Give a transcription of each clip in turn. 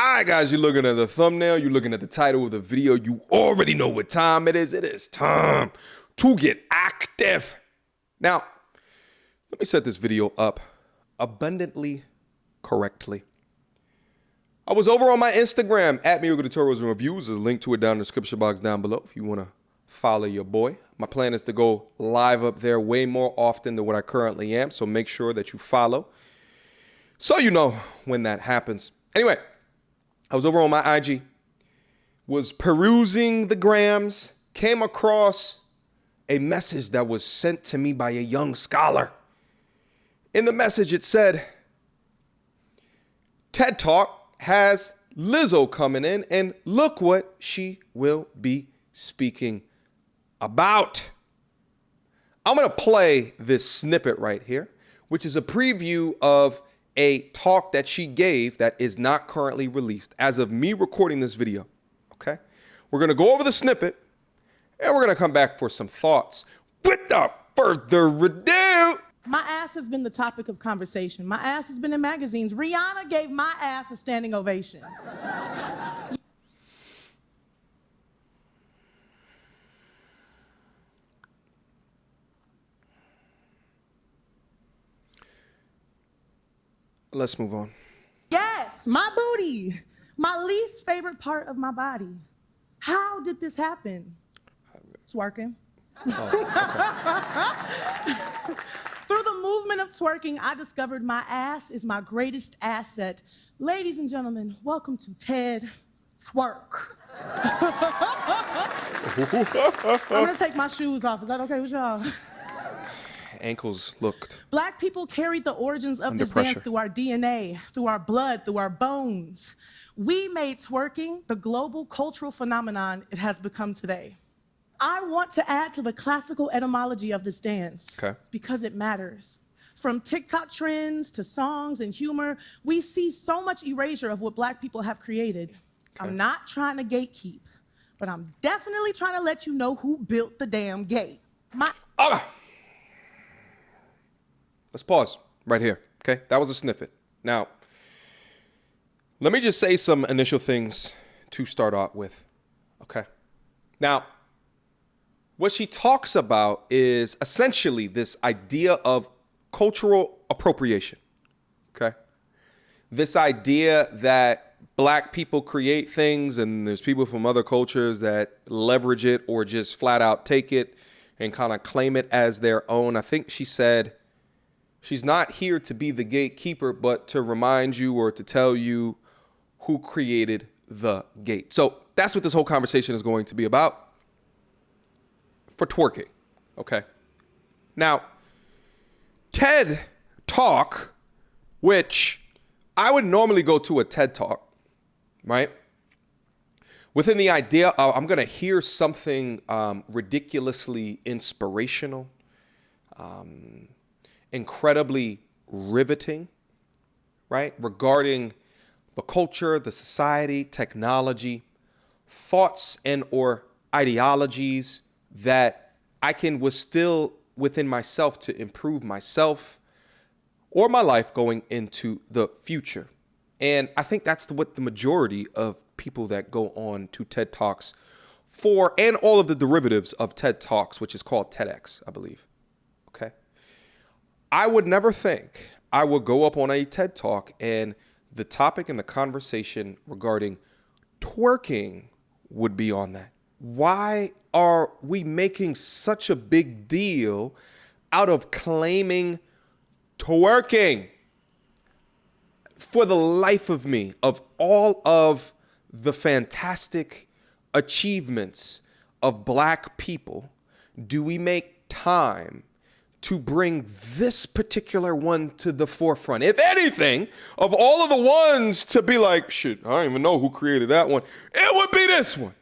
All right, guys, you're looking at the thumbnail. You're looking at the title of the video. You already know what time it is. It is time to get active. Now, let me set this video up abundantly correctly. I was over on my Instagram at Mediocre tutorials and reviews. There's a link to it down in the description box down below if you want to follow your boy. My plan is to go live up there way more often than what I currently am, so make sure that you follow so you know when that happens. Anyway, I was over on my IG, was perusing the grams, came across a message that was sent to me by a young scholar. In the message, it said, TED Talk has Lizzo coming in, and look what she will be speaking about. I'm going to play this snippet right here, which is a preview of a talk that she gave that is not currently released as of me recording this video. Okay? We're going to go over the snippet, and we're going to come back for some thoughts. Without further ado, my ass has been the topic of conversation. My ass has been in magazines. Rihanna gave my ass a standing ovation. let's move on. Yes, my booty. My least favorite part of my body. How did this happen? Twerking. Oh, okay. Through the movement of twerking, I discovered my ass is my greatest asset. Ladies and gentlemen, welcome to TED Twerk. I'm gonna take my shoes off. Is that okay with y'all? Ankles looked. Black people carried the origins of this pressure. dance through our DNA, through our blood, through our bones. We made twerking the global cultural phenomenon it has become today. I want to add to the classical etymology of this dance, okay, because it matters. From TikTok trends to songs and humor, we see so much erasure of what Black people have created. Okay. I'm not trying to gatekeep, but I'm definitely trying to let you know who built the damn gate. Okay. Let's pause right here, okay? That was a snippet. Now, let me just say some initial things to start out with, okay? Now, what she talks about is essentially this idea of cultural appropriation, okay? This idea that Black people create things and there's people from other cultures that leverage it or just flat out take it and kind of claim it as their own. I think she said she's not here to be the gatekeeper, but to remind you or to tell you who created the gate. So that's what this whole conversation is going to be about for twerking, okay? Now, TED Talk, which I would normally go to a TED Talk, right? Within the idea of I'm going to hear something ridiculously inspirational, incredibly riveting, right? Regarding the culture, the society, technology, thoughts and or ideologies that I can still within myself to improve myself or my life going into the future. And I think that's what the majority of people that go on to TED Talks for, and all of the derivatives of TED Talks, which is called TEDx, I believe. Okay. I would never think I would go up on a TED Talk and the topic and the conversation regarding twerking would be on that. Why are we making such a big deal out of claiming twerking? For the life of me, of all of the fantastic achievements of Black people, do we make time to bring this particular one to the forefront? If anything, of all of the ones to be like, shit, I don't even know who created that one, it would be this one.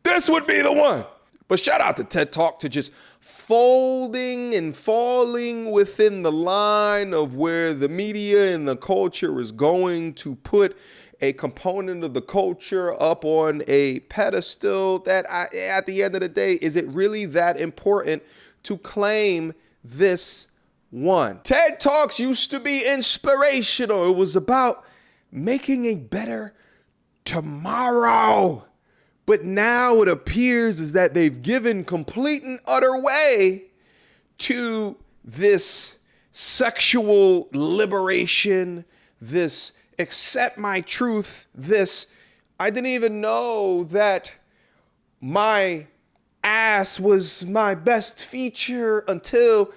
This would be the one. But shout out to TED Talk to just folding and falling within the line of where the media and the culture is going to put a component of the culture up on a pedestal that at the end of the day, is it really that important to claim this one? TED Talks used to be inspirational. It was about making a better tomorrow. But now it appears is that they've given complete and utter way to this sexual liberation, this accept my truth, this I didn't even know that my ass was my best feature until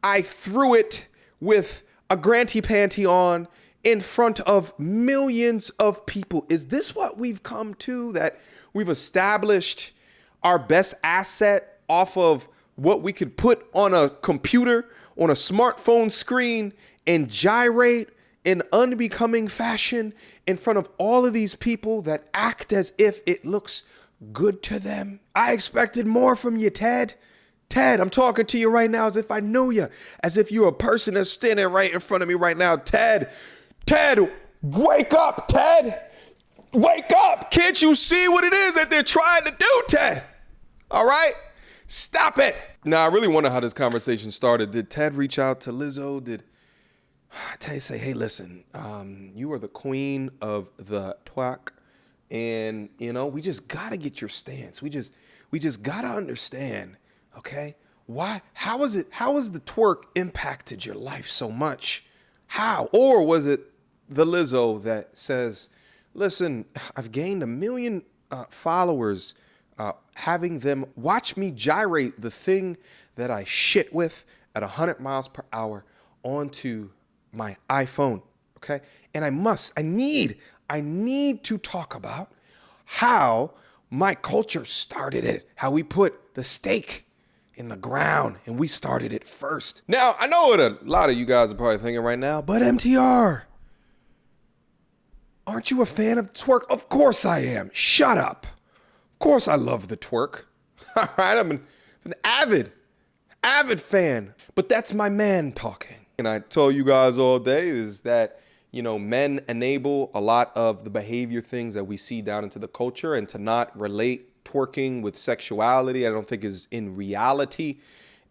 I threw it with a granty panty on in front of millions of people. Is this what we've come to, that we've established our best asset off of what we could put on a computer, on a smartphone screen, and gyrate in unbecoming fashion in front of all of these people that act as if it looks good to them? I expected more from you, Ted. Ted, I'm talking to you right now as if I knew you, as if you're a person that's standing right in front of me right now. Ted, wake up, Ted. Wake up. Can't you see what it is that they're trying to do, Ted? All right? Stop it. Now, I really wonder how this conversation started. Did Ted reach out to Lizzo? Did Ted say, hey, listen, you are the queen of the twerk, and, you know, we just got to get your stance. We just got to understand, okay? How has the twerk impacted your life so much? How? Or was it the Lizzo that says, listen, I've gained 1 million followers, having them watch me gyrate the thing that I shit with at 100 miles per hour onto my iPhone, okay? And I need to talk about how my culture started it, how we put the stake in the ground and we started it first. Now, I know what a lot of you guys are probably thinking right now, but MTR, aren't you a fan of the twerk? Of course I am. Shut up. Of course I love the twerk. All right, I'm an avid fan, but that's my man talking. And I tell you guys all day is that, you know, men enable a lot of the behavior things that we see down into the culture, and to not relate twerking with sexuality, I don't think is in reality.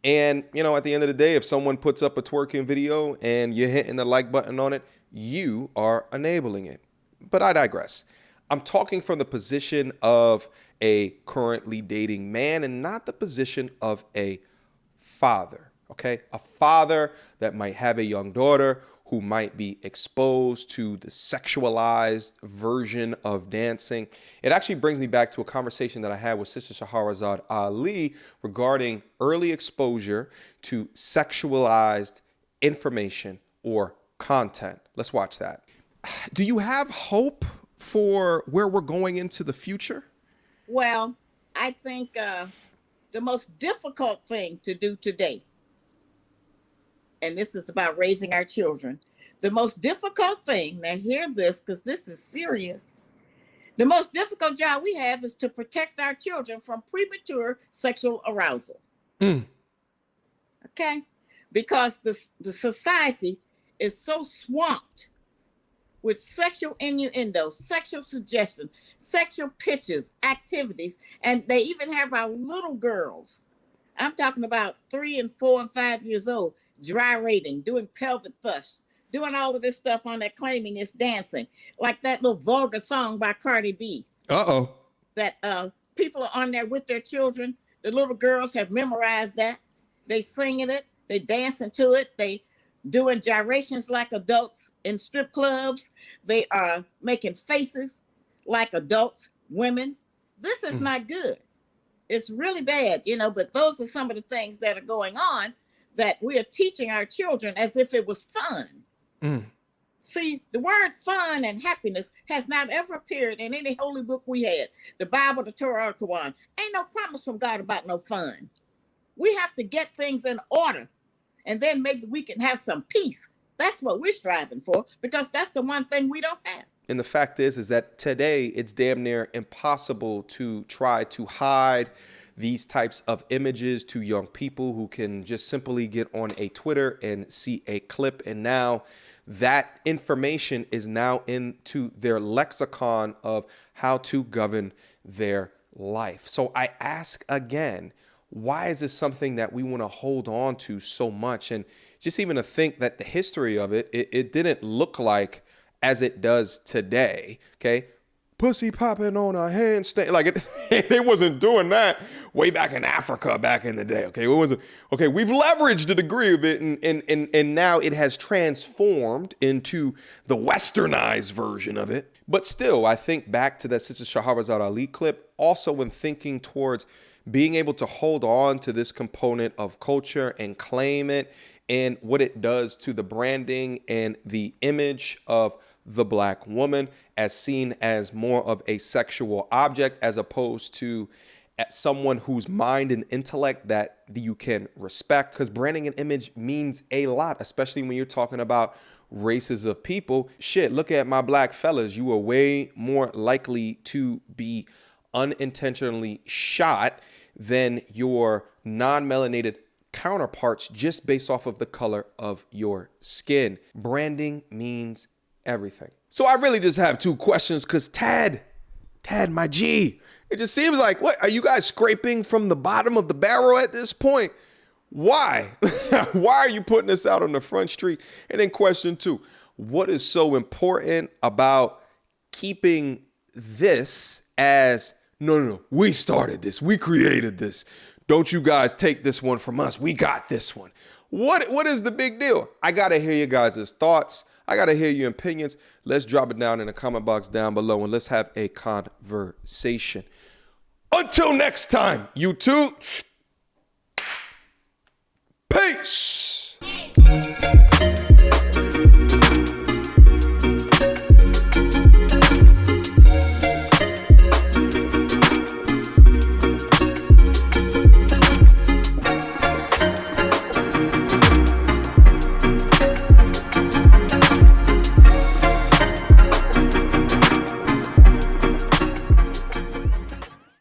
And, you know, at the end of the day, if someone puts up a twerking video and you're hitting the like button on it, you are enabling it. But I digress. I'm talking from the position of a currently dating man and not the position of a father, okay? A father that might have a young daughter who might be exposed to the sexualized version of dancing. It actually brings me back to a conversation that I had with Sister Shahrazad Ali regarding early exposure to sexualized information or content. Let's watch that. Do you have hope for where we're going into the future? Well, I think the most difficult thing to do today, and this is about raising our children, the most difficult thing, now hear this because this is serious, the most difficult job we have is to protect our children from premature sexual arousal. Okay? Because the society is so swamped with sexual innuendo, sexual suggestion, sexual pictures, activities, and they even have our little girls. I'm talking about 3 and 4 and 5 years old, gyrating, doing pelvic thrusts, doing all of this stuff on that claiming it's dancing, like that little vulgar song by Cardi B. Uh-oh. That people are on there with their children. The little girls have memorized that. They singing it, they dancing to it, they doing gyrations like adults in strip clubs. They are making faces like adults, women. This is not good. It's really bad, you know, but those are some of the things that are going on that we are teaching our children as if it was fun. See, the word fun and happiness has not ever appeared in any holy book we had. The Bible, the Torah, the Quran. Ain't no promise from God about no fun. We have to get things in order, and then maybe we can have some peace. That's what we're striving for, because that's the one thing we don't have. And the fact is that today it's damn near impossible to try to hide these types of images to young people who can just simply get on a Twitter and see a clip. And now that information is now into their lexicon of how to govern their life. So I ask again, why is this something that we want to hold on to so much? And just even to think that the history of it didn't look like as it does today, okay? pussy popping on a handstand. Like it wasn't doing that way back in Africa back in the day. Okay, it wasn't. Okay, we've leveraged a degree of it, and now it has transformed into the westernized version of it. But still, I think back to that Sister Shahrazad Ali clip. Also, when thinking towards being able to hold on to this component of culture and claim it, and what it does to the branding and the image of the Black woman as seen as more of a sexual object as opposed to someone whose mind and intellect that you can respect, because branding and image means a lot, especially when you're talking about races of people. Shit, look at my Black fellas. You are way more likely to be unintentionally shot than your non-melanated counterparts just based off of the color of your skin. Branding means everything. So I really just have two questions, because Tad, my G, it just seems like, what, are you guys scraping from the bottom of the barrel at this point? Why? Why are you putting this out on the front street? And then question two, what is so important about keeping this as, no, we started this, we created this. Don't you guys take this one from us. We got this one. What is the big deal? I got to hear you guys' thoughts. I got to hear your opinions. Let's drop it down in the comment box down below and let's have a conversation. Until next time, YouTube. Peace.